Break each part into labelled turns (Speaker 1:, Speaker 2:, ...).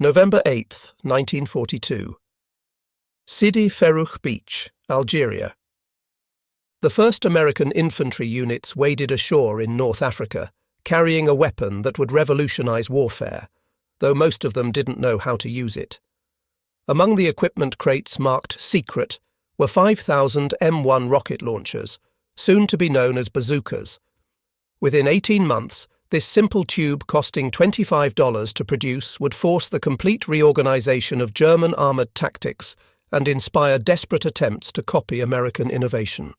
Speaker 1: November 8, 1942. Sidi Ferruch Beach, Algeria. The first American infantry units waded ashore in North Africa, carrying a weapon that would revolutionize warfare, though most of them didn't know how to use it. Among the equipment crates marked Secret were 5,000 M1 rocket launchers, soon to be known as bazookas. Within 18 months, this simple tube costing $25 to produce would force the complete reorganization of German armored tactics and inspire desperate attempts to copy American innovation.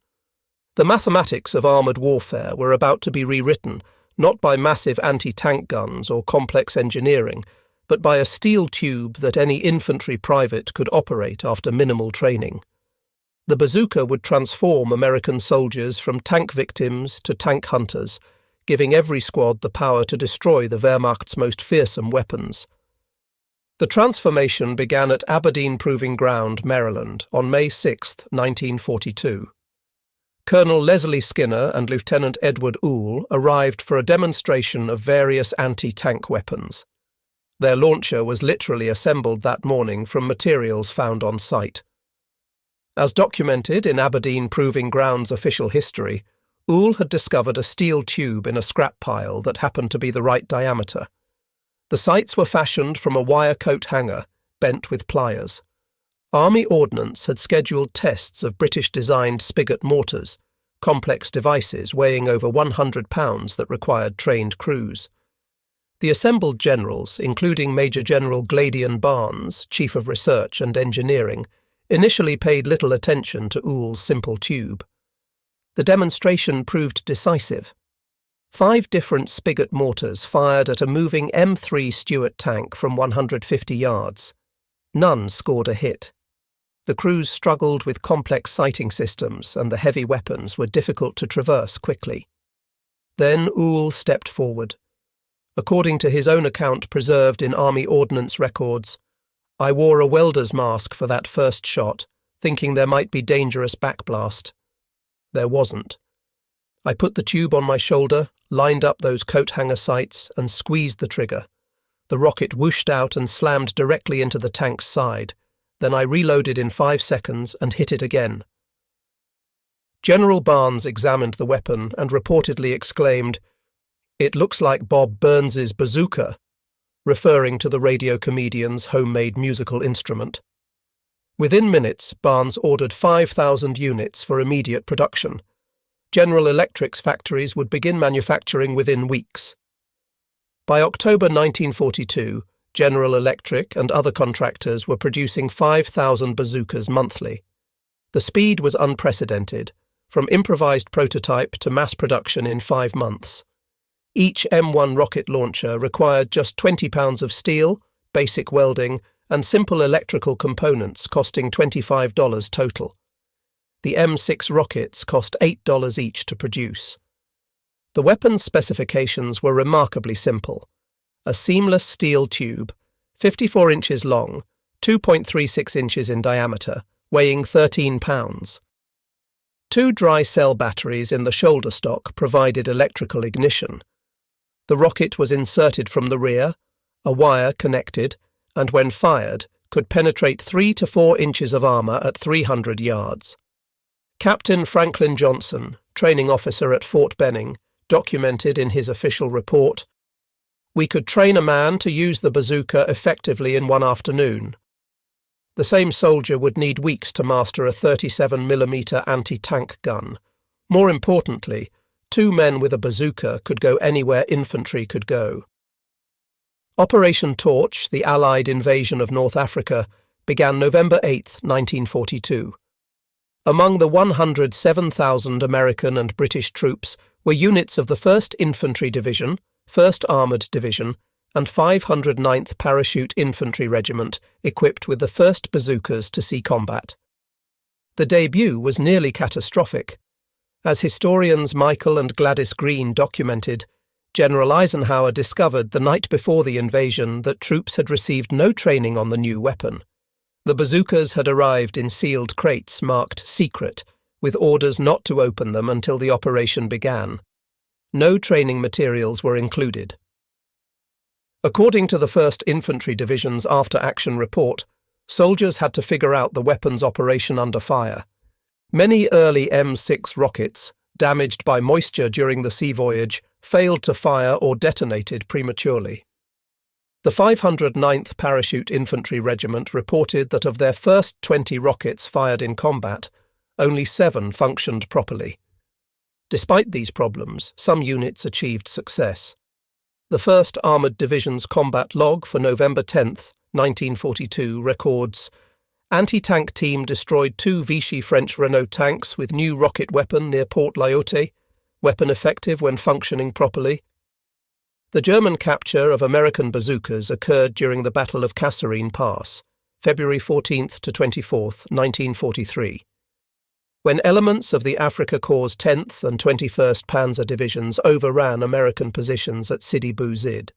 Speaker 1: The mathematics of armored warfare were about to be rewritten, not by massive anti-tank guns or complex engineering, but by a steel tube that any infantry private could operate after minimal training. The bazooka would transform American soldiers from tank victims to tank hunters, giving every squad the power to destroy the Wehrmacht's most fearsome weapons. The transformation began at Aberdeen Proving Ground, Maryland, on May 6, 1942. Colonel Leslie Skinner and Lieutenant Edward Uhl arrived for a demonstration of various anti-tank weapons. Their launcher was literally assembled that morning from materials found on site. As documented in Aberdeen Proving Ground's official history, Uhl had discovered a steel tube in a scrap pile that happened to be the right diameter. The sights were fashioned from a wire coat hanger, bent with pliers. Army Ordnance had scheduled tests of British-designed spigot mortars, complex devices weighing over 100 pounds that required trained crews. The assembled generals, including Major General Gladian Barnes, Chief of Research and Engineering, initially paid little attention to Uhl's simple tube. The demonstration proved decisive. 5 different spigot mortars fired at a moving M3 Stuart tank from 150 yards. None scored a hit. The crews struggled with complex sighting systems, and the heavy weapons were difficult to traverse quickly. Then Uhl stepped forward. According to his own account preserved in Army Ordnance records, "I wore a welder's mask for that first shot, thinking there might be dangerous backblast. There wasn't. I put the tube on my shoulder, lined up those coat hanger sights, and squeezed the trigger. The rocket whooshed out and slammed directly into the tank's side. Then I reloaded in 5 seconds and hit it again." General Barnes examined the weapon and reportedly exclaimed, "It looks like Bob Burns's bazooka," referring to the radio comedian's homemade musical instrument. Within minutes, Barnes ordered 5,000 units for immediate production. General Electric's factories would begin manufacturing within weeks. By October 1942, General Electric and other contractors were producing 5,000 bazookas monthly. The speed was unprecedented, from improvised prototype to mass production in 5 months. Each M1 rocket launcher required just 20 pounds of steel, basic welding, and simple electrical components costing $25 total. The M6 rockets cost $8 each to produce. The weapon's specifications were remarkably simple. A seamless steel tube, 54 inches long, 2.36 inches in diameter, weighing 13 pounds. 2 dry cell batteries in the shoulder stock provided electrical ignition. The rocket was inserted from the rear, a wire connected, and when fired, could penetrate 3 to 4 inches of armour at 300 yards. Captain Franklin Johnson, training officer at Fort Benning, documented in his official report, "We could train a man to use the bazooka effectively in one afternoon. The same soldier would need weeks to master a 37mm anti-tank gun. More importantly, 2 men with a bazooka could go anywhere infantry could go." Operation Torch, the Allied invasion of North Africa, began November 8, 1942. Among the 107,000 American and British troops were units of the 1st Infantry Division, 1st Armoured Division, and 509th Parachute Infantry Regiment, equipped with the first bazookas to see combat. The debut was nearly catastrophic. As historians Michael and Gladys Green documented, General Eisenhower discovered the night before the invasion that troops had received no training on the new weapon. The bazookas had arrived in sealed crates marked Secret, with orders not to open them until the operation began. No training materials were included. According to the 1st Infantry Division's after-action report, soldiers had to figure out the weapon's operation under fire. Many early M6 rockets, damaged by moisture during the sea voyage, failed to fire or detonated prematurely. The 509th Parachute Infantry Regiment reported that of their first 20 rockets fired in combat, only 7 functioned properly. Despite these problems, some units achieved success. The 1st Armoured Division's combat log for November 10, 1942 records, anti-tank team destroyed 2 Vichy French Renault tanks with new rocket weapon near Port Lyautey, weapon effective when functioning properly. The German capture of American bazookas occurred during the Battle of Kasserine Pass, February 14 to 24, 1943. When elements of the Afrika Korps 10th and 21st Panzer Divisions overran American positions at Sidi Bou Zid,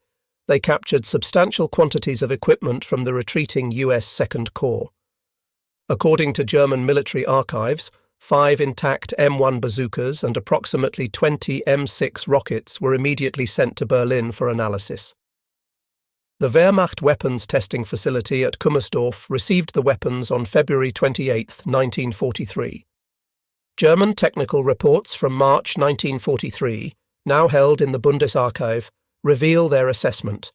Speaker 1: they captured substantial quantities of equipment from the retreating US 2nd Corps. According to German military archives, 5 intact M1 bazookas and approximately 20 M6 rockets were immediately sent to Berlin for analysis. The Wehrmacht weapons testing facility at Kummersdorf received the weapons on February 28, 1943. German technical reports from March 1943, now held in the Bundesarchiv, reveal their assessment.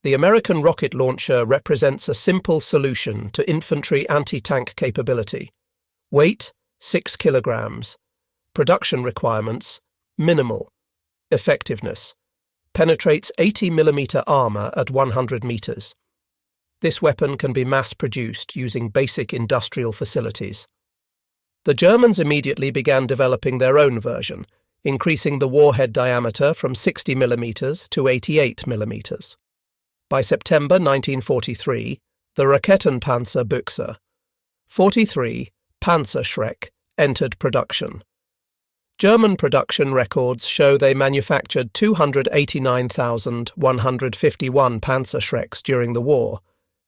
Speaker 1: The American rocket launcher represents a simple solution to infantry anti-tank capability. Weight, 6 kilograms. Production requirements, minimal. Effectiveness, penetrates 80 mm armor at 100 meters. This weapon can be mass-produced using basic industrial facilities. The Germans immediately began developing their own version, increasing the warhead diameter from 60 mm to 88 mm. By September 1943, the Raketenpanzer Büchse 43 Panzerschreck entered production. German production records show they manufactured 289,151 Panzerschrecks during the war.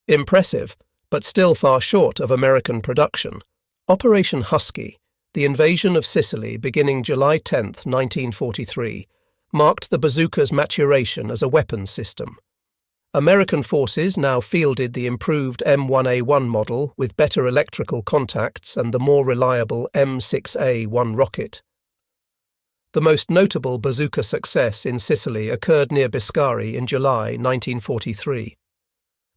Speaker 1: Impressive, but still far short of American production. Operation Husky, the invasion of Sicily beginning July 10, 1943, marked the bazooka's maturation as a weapons system. American forces now fielded the improved M1A1 model with better electrical contacts and the more reliable M6A1 rocket. The most notable bazooka success in Sicily occurred near Biscari in July 1943.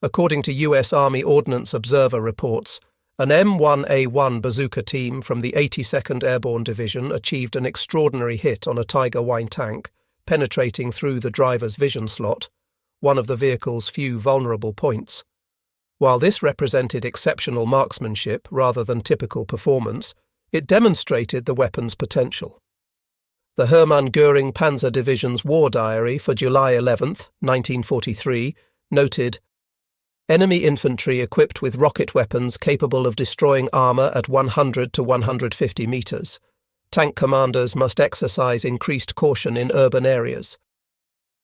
Speaker 1: According to U.S. Army Ordnance Observer reports, an M1A1 bazooka team from the 82nd Airborne Division achieved an extraordinary hit on a Tiger Wine tank, penetrating through the driver's vision slot, one of the vehicle's few vulnerable points. While this represented exceptional marksmanship rather than typical performance, it demonstrated the weapon's potential. The Hermann Göring Panzer Division's war diary for July 11, 1943, noted, "Enemy infantry equipped with rocket weapons capable of destroying armour at 100 to 150 metres. Tank commanders must exercise increased caution in urban areas."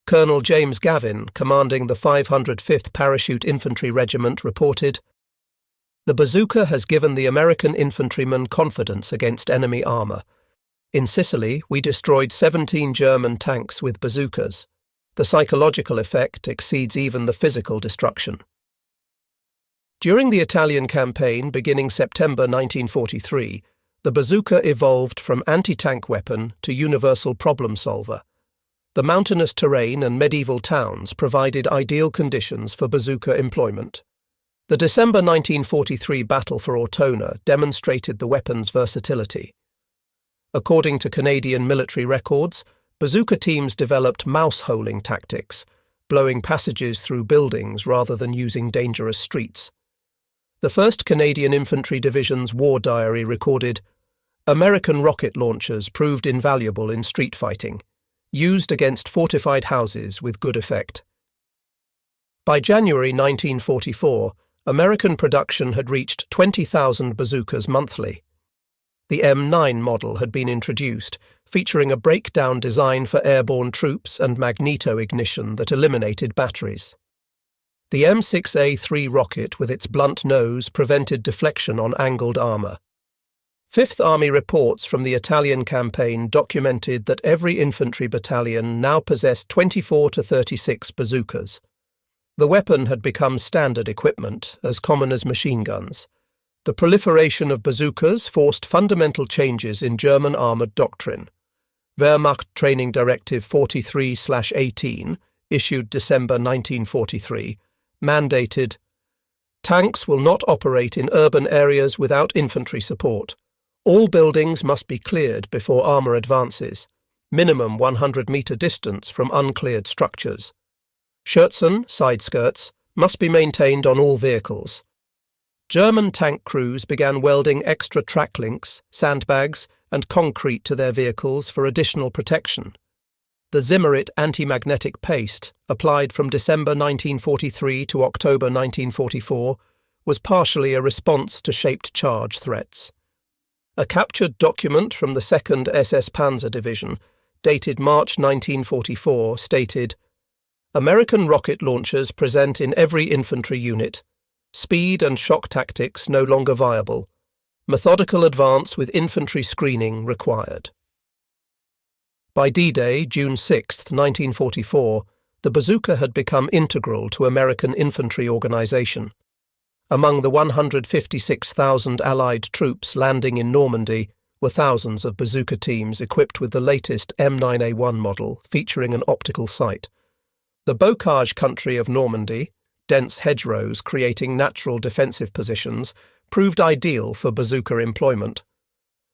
Speaker 1: Colonel James Gavin, commanding the 505th Parachute Infantry Regiment, reported, "The bazooka has given the American infantrymen confidence against enemy armour. In Sicily, we destroyed 17 German tanks with bazookas. The psychological effect exceeds even the physical destruction." During the Italian campaign beginning September 1943, the bazooka evolved from anti-tank weapon to universal problem solver. The mountainous terrain and medieval towns provided ideal conditions for bazooka employment. The December 1943 battle for Ortona demonstrated the weapon's versatility. According to Canadian military records, bazooka teams developed mouse-holing tactics, blowing passages through buildings rather than using dangerous streets. The 1st Canadian Infantry Division's war diary recorded, "American rocket launchers proved invaluable in street fighting, used against fortified houses with good effect." By January 1944, American production had reached 20,000 bazookas monthly. The M9 model had been introduced, featuring a breakdown design for airborne troops and magneto-ignition that eliminated batteries. The M6A3 rocket with its blunt nose prevented deflection on angled armour. Fifth Army reports from the Italian campaign documented that every infantry battalion now possessed 24 to 36 bazookas. The weapon had become standard equipment, as common as machine guns. The proliferation of bazookas forced fundamental changes in German armoured doctrine. Wehrmacht Training Directive 43/18, issued December 1943, mandated, "Tanks will not operate in urban areas without infantry support. All buildings must be cleared before armour advances. Minimum 100-metre distance from uncleared structures. Schürzen, side skirts, must be maintained on all vehicles." German tank crews began welding extra track links, sandbags, and concrete to their vehicles for additional protection. The Zimmerit anti-magnetic paste, applied from December 1943 to October 1944, was partially a response to shaped charge threats. A captured document from the 2nd SS Panzer Division, dated March 1944, stated, "American rocket launchers present in every infantry unit. Speed and shock tactics no longer viable. Methodical advance with infantry screening required." By D-Day, June 6, 1944, the bazooka had become integral to American infantry organisation. Among the 156,000 Allied troops landing in Normandy were thousands of bazooka teams equipped with the latest M9A1 model featuring an optical sight. The bocage country of Normandy, dense hedgerows creating natural defensive positions, proved ideal for bazooka employment.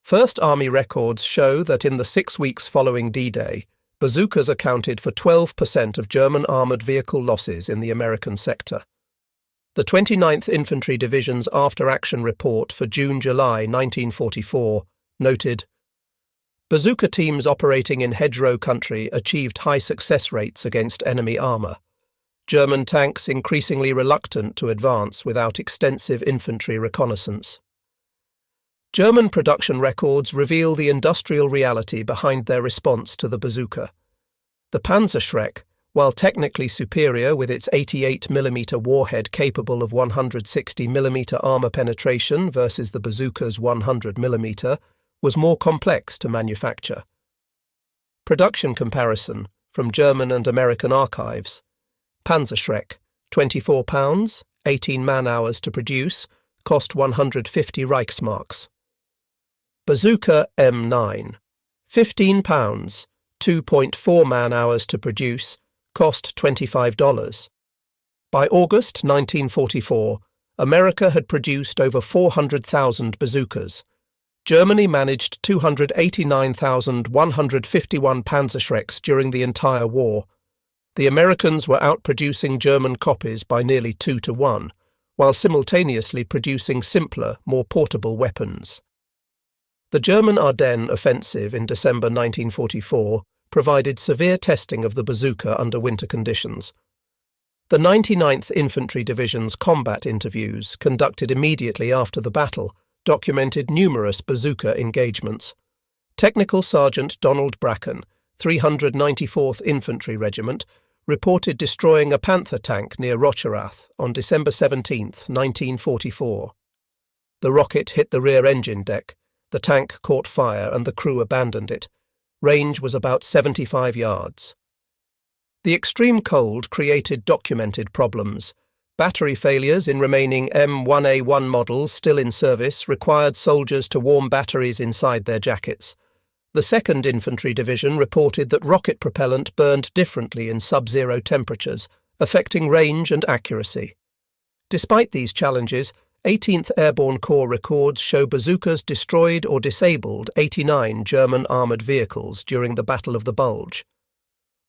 Speaker 1: First Army records show that in the 6 weeks following D-Day, bazookas accounted for 12% of German armoured vehicle losses in the American sector. The 29th Infantry Division's after-action report for June-July 1944 noted, "Bazooka teams operating in hedgerow country achieved high success rates against enemy armour. German tanks increasingly reluctant to advance without extensive infantry reconnaissance." German production records reveal the industrial reality behind their response to the bazooka. The Panzerschreck, while technically superior with its 88mm warhead capable of 160mm armour penetration versus the bazooka's 100mm, was more complex to manufacture. Production comparison from German and American archives. Panzerschreck, 24 pounds, 18 man-hours to produce, cost 150 Reichsmarks. Bazooka M9, 15 pounds, 2.4 man-hours to produce, cost $25. By August 1944, America had produced over 400,000 bazookas. Germany managed 289,151 Panzerschrecks during the entire war. The Americans were outproducing German copies by nearly 2 to 1, while simultaneously producing simpler, more portable weapons. The German Ardennes offensive in December 1944 provided severe testing of the bazooka under winter conditions. The 99th Infantry Division's combat interviews, conducted immediately after the battle, documented numerous bazooka engagements. Technical Sergeant Donald Bracken, 394th Infantry Regiment, reported destroying a Panther tank near Rocherath on December 17, 1944. The rocket hit the rear engine deck, the tank caught fire and the crew abandoned it. Range was about 75 yards. The extreme cold created documented problems. Battery failures in remaining M1A1 models still in service required soldiers to warm batteries inside their jackets. The 2nd Infantry Division reported that rocket propellant burned differently in sub-zero temperatures, affecting range and accuracy. Despite these challenges, 18th Airborne Corps records show bazookas destroyed or disabled 89 German armoured vehicles during the Battle of the Bulge.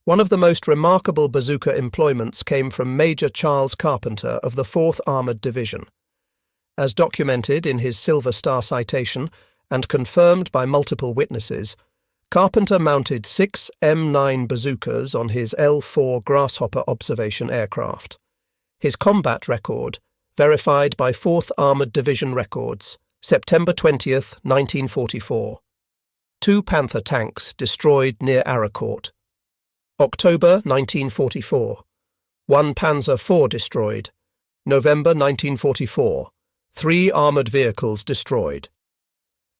Speaker 1: One of the most remarkable bazooka employments came from Major Charles Carpenter of the 4th Armoured Division. As documented in his Silver Star citation, and confirmed by multiple witnesses, Carpenter mounted 6 M9 bazookas on his L4 Grasshopper observation aircraft. His combat record, verified by 4th Armoured Division records, September 20, 1944. 2 Panther tanks destroyed near Aracourt. October 1944. 1 Panzer IV destroyed. November 1944. 3 armoured vehicles destroyed.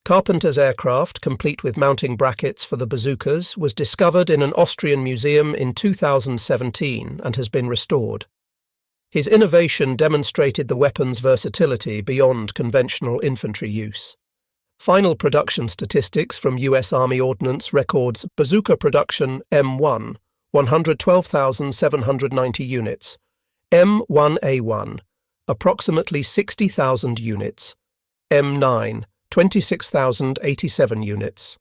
Speaker 1: Carpenter's aircraft, complete with mounting brackets for the bazookas, was discovered in an Austrian museum in 2017 and has been restored. His innovation demonstrated the weapon's versatility beyond conventional infantry use. Final production statistics from U.S. Army Ordnance records bazooka production M1, 112,790 units, M1A1, approximately 60,000 units, M9, 26,087 units,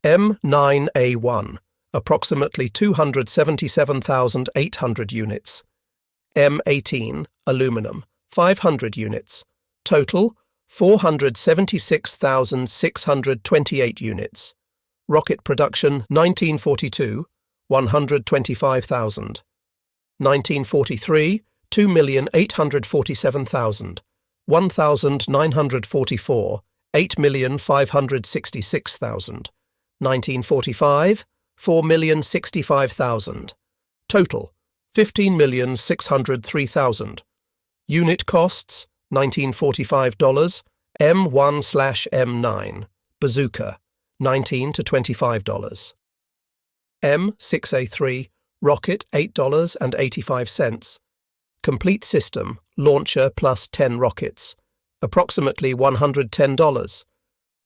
Speaker 1: M9A1, approximately 277,800 units, M18, aluminum, 500 units, total 476,628 units, rocket production 1942, 125,000, 1943, 2,847,000, 1,944, 8,566,000, 1945, 4,065,000, total 15,603,000, unit costs $1945, M1/M9, bazooka, $19 to $25, M6A3, rocket $8.85, complete system, launcher plus 10 rockets, approximately $110.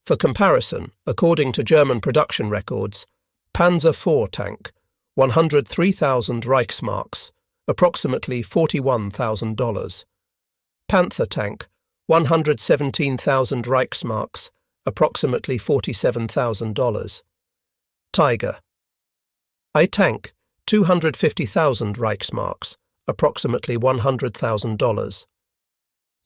Speaker 1: For comparison, according to German production records, Panzer IV tank, 103,000 Reichsmarks, approximately $41,000. Panther tank, 117,000 Reichsmarks, approximately $47,000. Tiger. I tank, 250,000 Reichsmarks, approximately $100,000.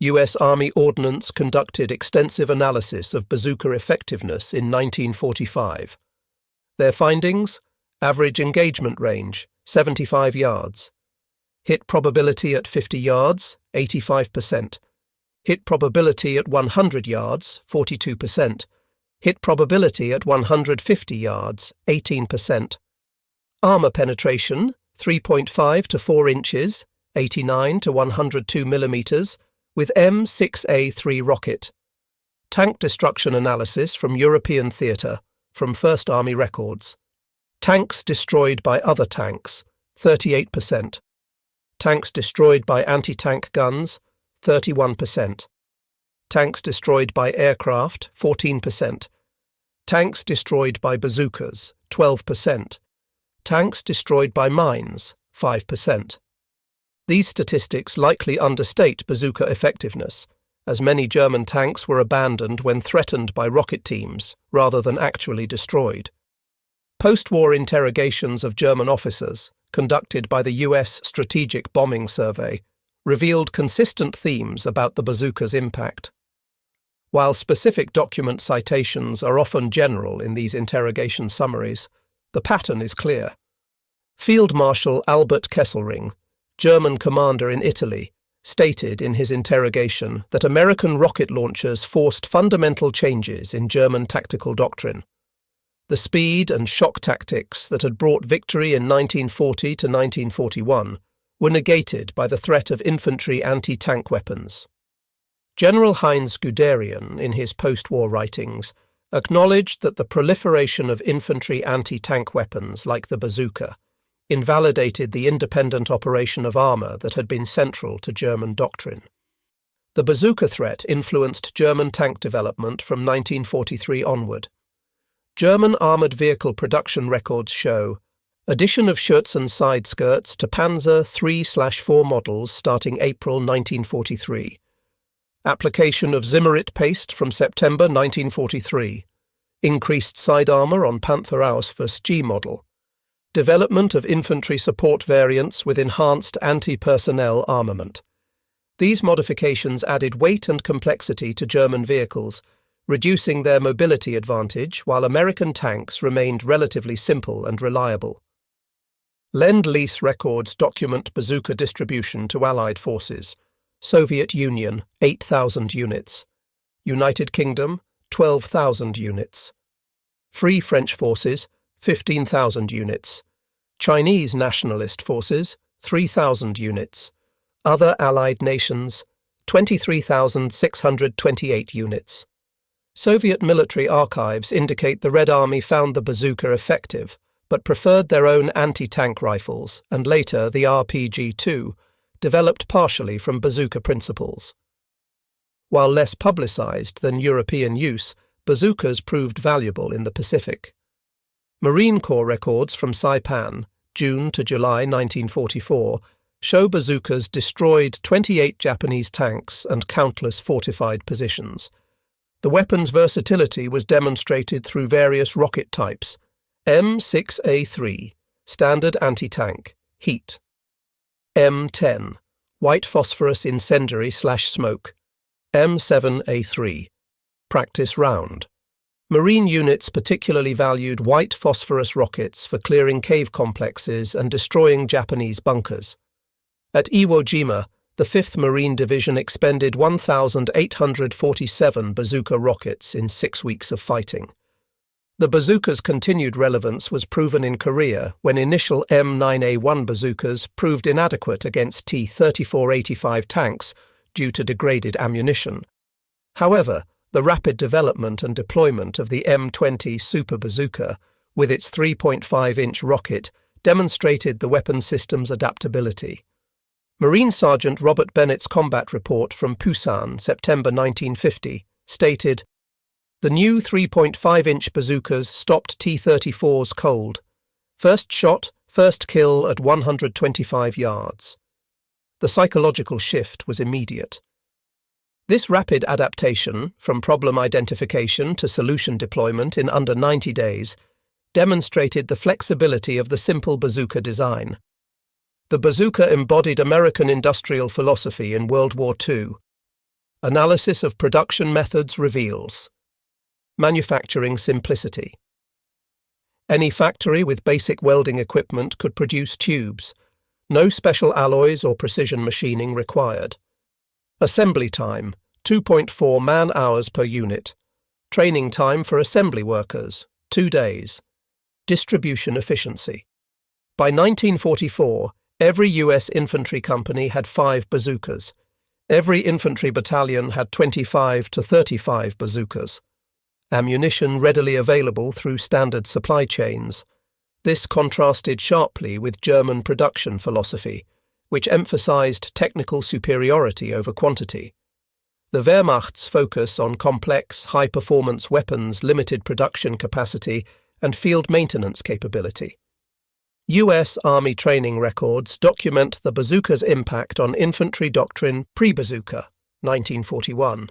Speaker 1: U.S. Army Ordnance conducted extensive analysis of bazooka effectiveness in 1945. Their findings: average engagement range, 75 yards. Hit probability at 50 yards, 85%. Hit probability at 100 yards, 42%. Hit probability at 150 yards, 18%. Armor penetration, 3.5 to 4 inches, 89 to 102 millimeters, with M6A3 rocket. Tank destruction analysis from European theatre, from First Army records. Tanks destroyed by other tanks, 38%. Tanks destroyed by anti-tank guns, 31%. Tanks destroyed by aircraft, 14%. Tanks destroyed by bazookas, 12%. Tanks destroyed by mines, 5%. These statistics likely understate bazooka effectiveness, as many German tanks were abandoned when threatened by rocket teams rather than actually destroyed. Post-war interrogations of German officers, conducted by the U.S. Strategic Bombing Survey, revealed consistent themes about the bazooka's impact. While specific document citations are often general in these interrogation summaries, the pattern is clear. Field Marshal Albert Kesselring, German commander in Italy, stated in his interrogation that American rocket launchers forced fundamental changes in German tactical doctrine. The speed and shock tactics that had brought victory in 1940 to 1941 were negated by the threat of infantry anti-tank weapons. General Heinz Guderian, in his post-war writings, acknowledged that the proliferation of infantry anti-tank weapons like the bazooka invalidated the independent operation of armour that had been central to German doctrine. The bazooka threat influenced German tank development from 1943 onward. German armoured vehicle production records show addition of Schutz and side skirts to Panzer 3/4 models starting April 1943. Application of Zimmerit paste from September 1943. Increased side armour on Panther Ausfuss G model. Development of infantry support variants with enhanced anti-personnel armament. These modifications added weight and complexity to German vehicles, reducing their mobility advantage while American tanks remained relatively simple and reliable. Lend-Lease records document bazooka distribution to Allied forces. Soviet Union, 8,000 units. United Kingdom, 12,000 units. Free French forces, 15,000 units. Chinese nationalist forces, 3,000 units. Other Allied nations, 23,628 units. Soviet military archives indicate the Red Army found the bazooka effective, but preferred their own anti-tank rifles, and later the RPG-2, developed partially from bazooka principles. While less publicized than European use, bazookas proved valuable in the Pacific. Marine Corps records from Saipan, June to July 1944, show bazookas destroyed 28 Japanese tanks and countless fortified positions. The weapon's versatility was demonstrated through various rocket types: M6A3, standard anti-tank, heat; M10, white phosphorus incendiary/smoke; M7A3, practice round. Marine units particularly valued white phosphorus rockets for clearing cave complexes and destroying Japanese bunkers. At Iwo Jima, the 5th Marine Division expended 1,847 bazooka rockets in 6 weeks of fighting. The bazooka's continued relevance was proven in Korea when initial M9A1 bazookas proved inadequate against T-3485 tanks due to degraded ammunition. However, the rapid development and deployment of the M20 Super Bazooka, with its 3.5-inch rocket, demonstrated the weapon system's adaptability. Marine Sergeant Robert Bennett's combat report from Pusan, September 1950, stated, "The new 3.5-inch bazookas stopped T-34s cold. First shot, first kill at 125 yards. The psychological shift was immediate." This rapid adaptation, from problem identification to solution deployment in under 90 days, demonstrated the flexibility of the simple bazooka design. The bazooka embodied American industrial philosophy in World War II. Analysis of production methods reveals manufacturing simplicity. Any factory with basic welding equipment could produce tubes. No special alloys or precision machining required. Assembly time, 2.4 man-hours per unit. Training time for assembly workers, 2 days. Distribution efficiency. By 1944, every U.S. infantry company had 5 bazookas. Every infantry battalion had 25 to 35 bazookas. Ammunition readily available through standard supply chains. This contrasted sharply with German production philosophy, which emphasized technical superiority over quantity. The Wehrmacht's focus on complex, high-performance weapons limited production capacity and field maintenance capability. U.S. Army training records document the bazooka's impact on infantry doctrine pre-bazooka, 1941.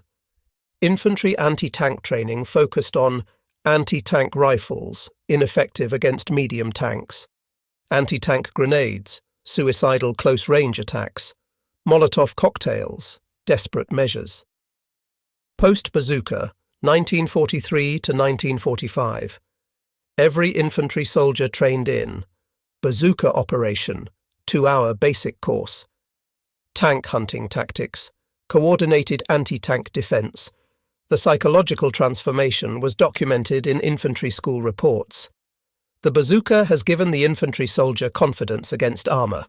Speaker 1: Infantry anti-tank training focused on anti-tank rifles, ineffective against medium tanks; anti-tank grenades, suicidal close-range attacks; Molotov cocktails, desperate measures. Post-bazooka, 1943 to 1945. Every infantry soldier trained in bazooka operation, 2-hour basic course; tank hunting tactics, coordinated anti-tank defense. The psychological transformation was documented in infantry school reports. The bazooka has given the infantry soldier confidence against armor.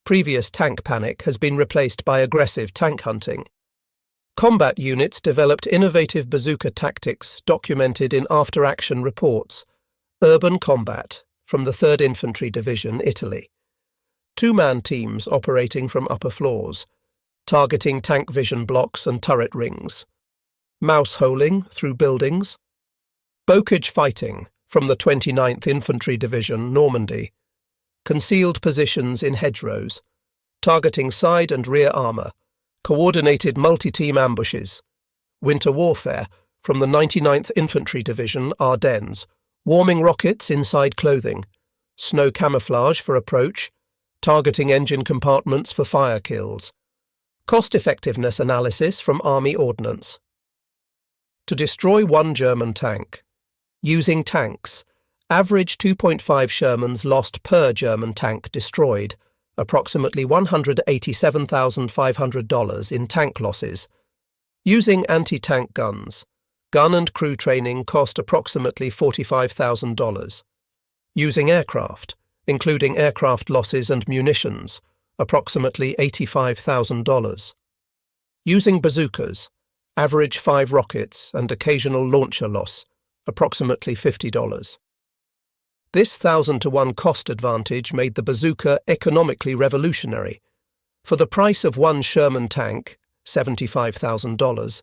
Speaker 1: Previous tank panic has been replaced by aggressive tank hunting. Combat units developed innovative bazooka tactics documented in after-action reports. Urban combat, from the 3rd Infantry Division, Italy. 2-man teams operating from upper floors, targeting tank vision blocks and turret rings. Mouse-holing through buildings. Bocage fighting, from the 29th Infantry Division, Normandy. Concealed positions in hedgerows, targeting side and rear armour. Coordinated multi-team ambushes. Winter warfare, from the 99th Infantry Division, Ardennes. Warming rockets inside clothing. Snow camouflage for approach. Targeting engine compartments for fire kills. Cost-effectiveness analysis from Army Ordnance. To destroy 1 German tank. Using tanks. Average 2.5 Shermans lost per German tank destroyed. Approximately $187,500 in tank losses. Using anti-tank guns. Gun and crew training cost approximately $45,000. Using aircraft, including aircraft losses and munitions, approximately $85,000. Using bazookas. average 5 rockets and occasional launcher loss, approximately $50. This 1,000-to-1 cost advantage made the bazooka economically revolutionary. For the price of one Sherman tank, $75,000,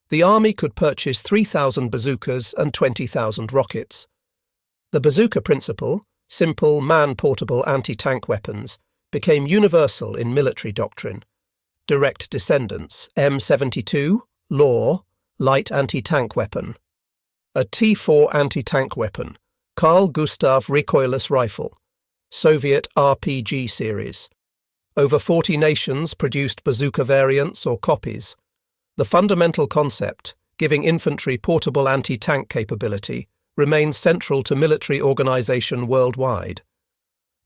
Speaker 1: the Army could purchase 3,000 bazookas and 20,000 rockets. The bazooka principle, simple man-portable anti-tank weapons, became universal in military doctrine. Direct descendants, M72, Law, light anti-tank weapon. A T4 anti-tank weapon, Carl Gustav recoilless rifle, Soviet RPG series. Over 40 nations produced bazooka variants or copies. The fundamental concept, giving infantry portable anti-tank capability, remains central to military organization worldwide.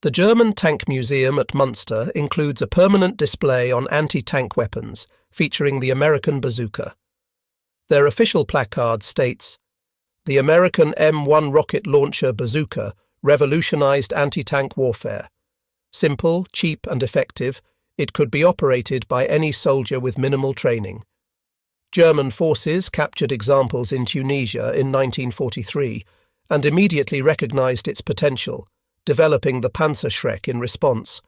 Speaker 1: The German Tank Museum at Munster includes a permanent display on anti-tank weapons, featuring the American bazooka. Their official placard states, "The American M1 rocket launcher bazooka revolutionized anti-tank warfare. Simple, cheap and effective, it could be operated by any soldier with minimal training." German forces captured examples in Tunisia in 1943 and immediately recognized its potential, developing the Panzerschreck in response.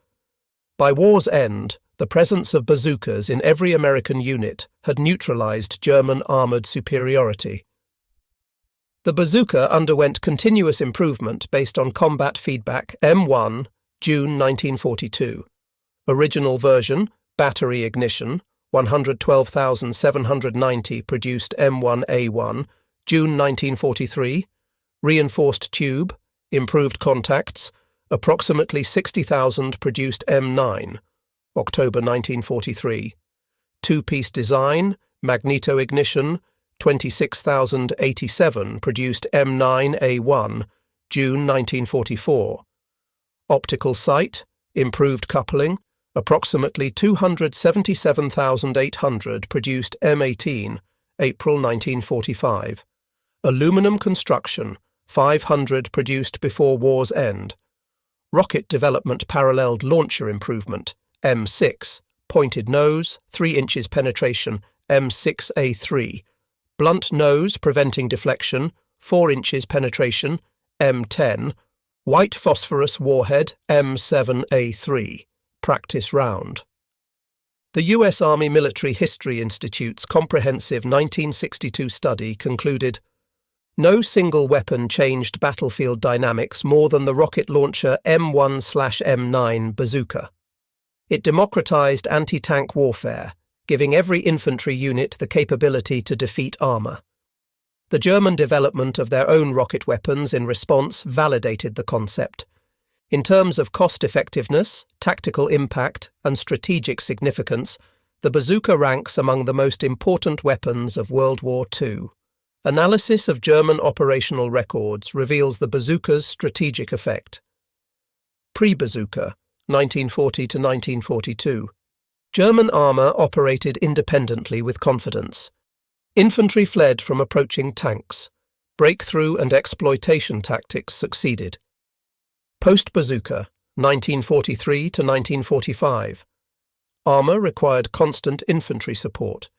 Speaker 1: By war's end, the presence of bazookas in every American unit had neutralized German armored superiority. The bazooka underwent continuous improvement based on combat feedback M1, June 1942. Original version, battery ignition, 112,790 produced M1A1, June 1943. Reinforced tube, improved contacts, approximately 60,000 produced M9, October 1943. Two-piece design, magneto-ignition, 26,087 produced M9A1, June 1944. Optical sight, improved coupling, approximately 277,800 produced M18, April 1945. Aluminum construction, 500 produced before war's end. Rocket development paralleled launcher improvement, M6, pointed nose, 3 inches penetration, M6A3, blunt nose preventing deflection, 4 inches penetration, M10, white phosphorus warhead, M7A3, practice round. The U.S. Army Military History Institute's comprehensive 1962 study concluded, "No single weapon changed battlefield dynamics more than the rocket launcher M1/M9 bazooka. It democratized anti-tank warfare, giving every infantry unit the capability to defeat armor. The German development of their own rocket weapons in response validated the concept. In terms of cost-effectiveness, tactical impact, and strategic significance, the bazooka ranks among the most important weapons of World War II. Analysis of German operational records reveals the bazooka's strategic effect. Pre-bazooka, 1940 to 1942. German armour operated independently with confidence. Infantry fled from approaching tanks. Breakthrough and exploitation tactics succeeded. Post-bazooka, 1943 to 1945. Armour required constant infantry support.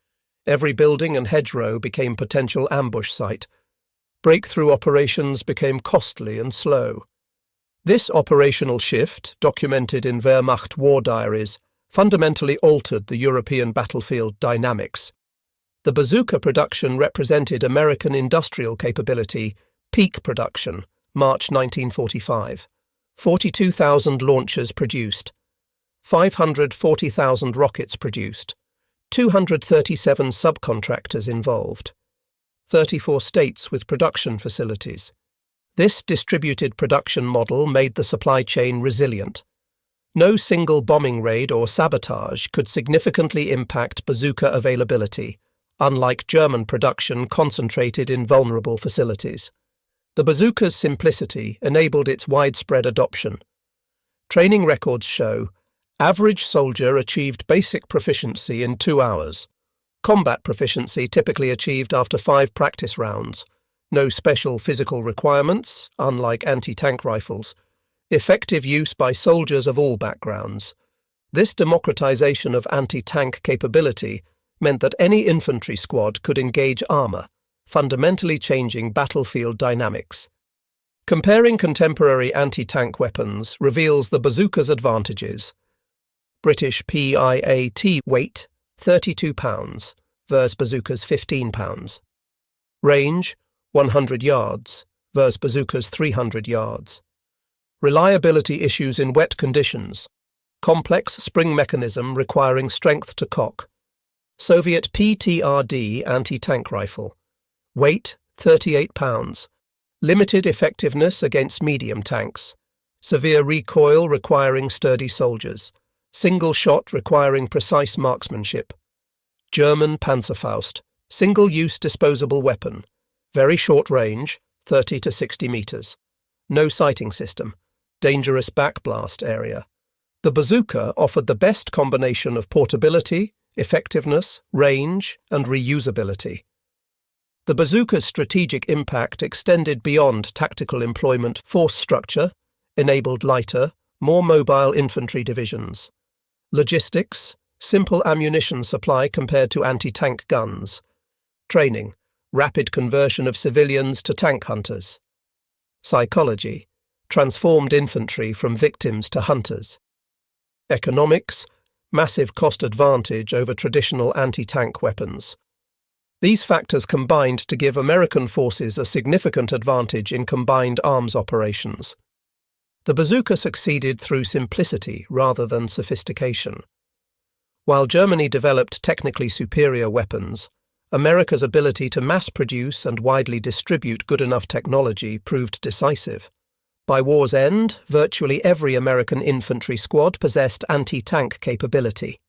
Speaker 1: Every building and hedgerow became potential ambush site. Breakthrough operations became costly and slow. This operational shift, documented in Wehrmacht war diaries, fundamentally altered the European battlefield dynamics. The bazooka production represented American industrial capability, peak production, March 1945. 42,000 launchers produced, 540,000 rockets produced, 237 subcontractors involved, 34 states with production facilities. This distributed production model made the supply chain resilient. No single bombing raid or sabotage could significantly impact bazooka availability, unlike German production concentrated in vulnerable facilities. The bazooka's simplicity enabled its widespread adoption. Training records show average soldier achieved basic proficiency in 2 hours. Combat proficiency typically achieved after 5 practice rounds. No special physical requirements, unlike anti-tank rifles. Effective use by soldiers of all backgrounds. This democratization of anti-tank capability meant that any infantry squad could engage armour, fundamentally changing battlefield dynamics. Comparing contemporary anti-tank weapons reveals the bazooka's advantages. British PIAT weight, 32 pounds, versus bazooka's 15 pounds. Range, 100 yards, versus bazooka's 300 yards. Reliability issues in wet conditions. Complex spring mechanism requiring strength to cock. Soviet PTRD anti-tank rifle. Weight, 38 pounds. Limited effectiveness against medium tanks. Severe recoil requiring sturdy soldiers. Single shot requiring precise marksmanship. German Panzerfaust. Single-use disposable weapon. Very short range, 30 to 60 metres. No sighting system. Dangerous backblast area. The bazooka offered the best combination of portability, effectiveness, range, and reusability. The bazooka's strategic impact extended beyond tactical employment. Force structure enabled lighter, more mobile infantry divisions. Logistics, simple ammunition supply compared to anti-tank guns. Training, rapid conversion of civilians to tank hunters. Psychology, transformed infantry from victims to hunters. Economics, massive cost advantage over traditional anti-tank weapons. These factors combined to give American forces a significant advantage in combined arms operations. The bazooka succeeded through simplicity rather than sophistication. While Germany developed technically superior weapons, America's ability to mass-produce and widely distribute good enough technology proved decisive. By war's end, virtually every American infantry squad possessed anti-tank capability.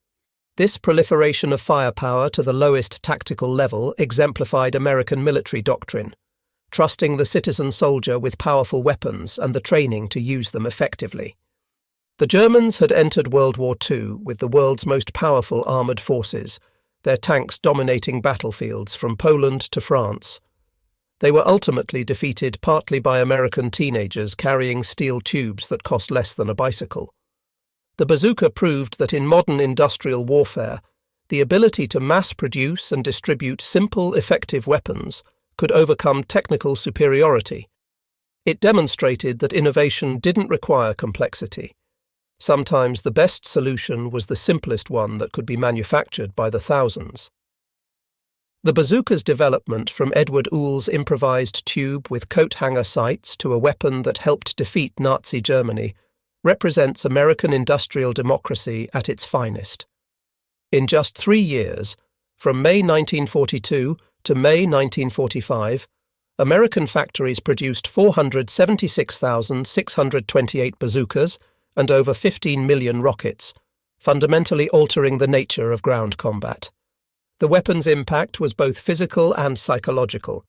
Speaker 1: This proliferation of firepower to the lowest tactical level exemplified American military doctrine, trusting the citizen soldier with powerful weapons and the training to use them effectively. The Germans had entered World War II with the world's most powerful armoured forces, their tanks dominating battlefields from Poland to France. They were ultimately defeated partly by American teenagers carrying steel tubes that cost less than a bicycle. The bazooka proved that in modern industrial warfare, the ability to mass-produce and distribute simple, effective weapons could overcome technical superiority. It demonstrated that innovation didn't require complexity. Sometimes the best solution was the simplest one that could be manufactured by the thousands. The bazooka's development from Edward Uhl's improvised tube with coat-hanger sights to a weapon that helped defeat Nazi Germany represents American industrial democracy at its finest. In just 3 years, from May 1942 to May 1945, American factories produced 476,628 bazookas and over 15 million rockets, fundamentally altering the nature of ground combat. The weapon's impact was both physical and psychological.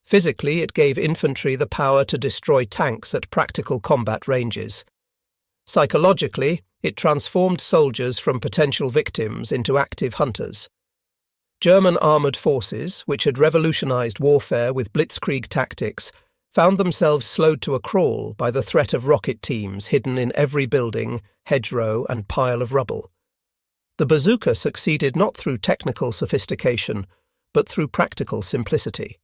Speaker 1: Physically, it gave infantry the power to destroy tanks at practical combat ranges. Psychologically, it transformed soldiers from potential victims into active hunters. German armoured forces, which had revolutionized warfare with blitzkrieg tactics, found themselves slowed to a crawl by the threat of rocket teams hidden in every building, hedgerow, and pile of rubble. The bazooka succeeded not through technical sophistication, but through practical simplicity.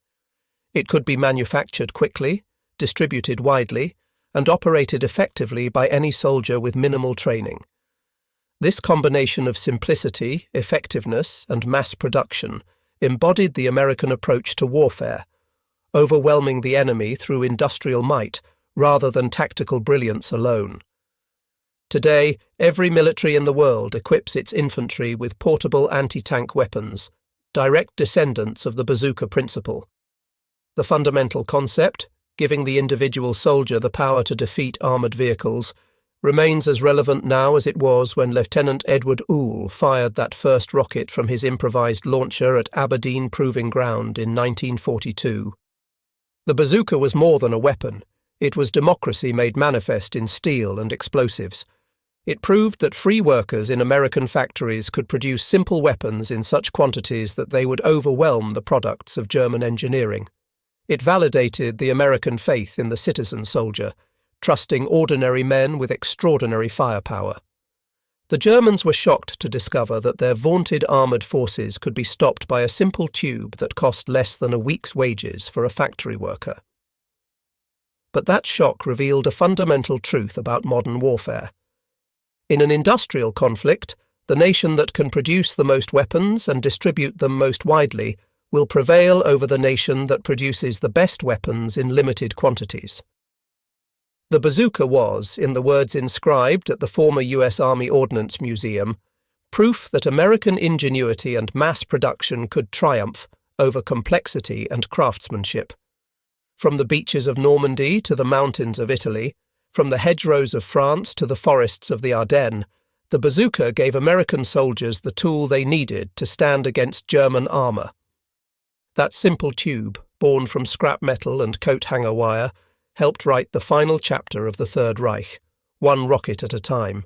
Speaker 1: It could be manufactured quickly, distributed widely, and operated effectively by any soldier with minimal training. This combination of simplicity, effectiveness, and mass production embodied the American approach to warfare, overwhelming the enemy through industrial might rather than tactical brilliance alone. Today, every military in the world equips its infantry with portable anti-tank weapons, direct descendants of the bazooka principle. The fundamental concept, giving the individual soldier the power to defeat armoured vehicles, remains as relevant now as it was when Lieutenant Edward Uhl fired that first rocket from his improvised launcher at Aberdeen Proving Ground in 1942. The bazooka was more than a weapon. It was democracy made manifest in steel and explosives. It proved that free workers in American factories could produce simple weapons in such quantities that they would overwhelm the products of German engineering. It validated the American faith in the citizen soldier, trusting ordinary men with extraordinary firepower. The Germans were shocked to discover that their vaunted armoured forces could be stopped by a simple tube that cost less than a week's wages for a factory worker. But that shock revealed a fundamental truth about modern warfare. In an industrial conflict, the nation that can produce the most weapons and distribute them most widely will prevail over the nation that produces the best weapons in limited quantities. The bazooka was, in the words inscribed at the former US Army Ordnance Museum, proof that American ingenuity and mass production could triumph over complexity and craftsmanship. From the beaches of Normandy to the mountains of Italy, from the hedgerows of France to the forests of the Ardennes, the bazooka gave American soldiers the tool they needed to stand against German armour. That simple tube, born from scrap metal and coat hanger wire, helped write the final chapter of the Third Reich, one rocket at a time.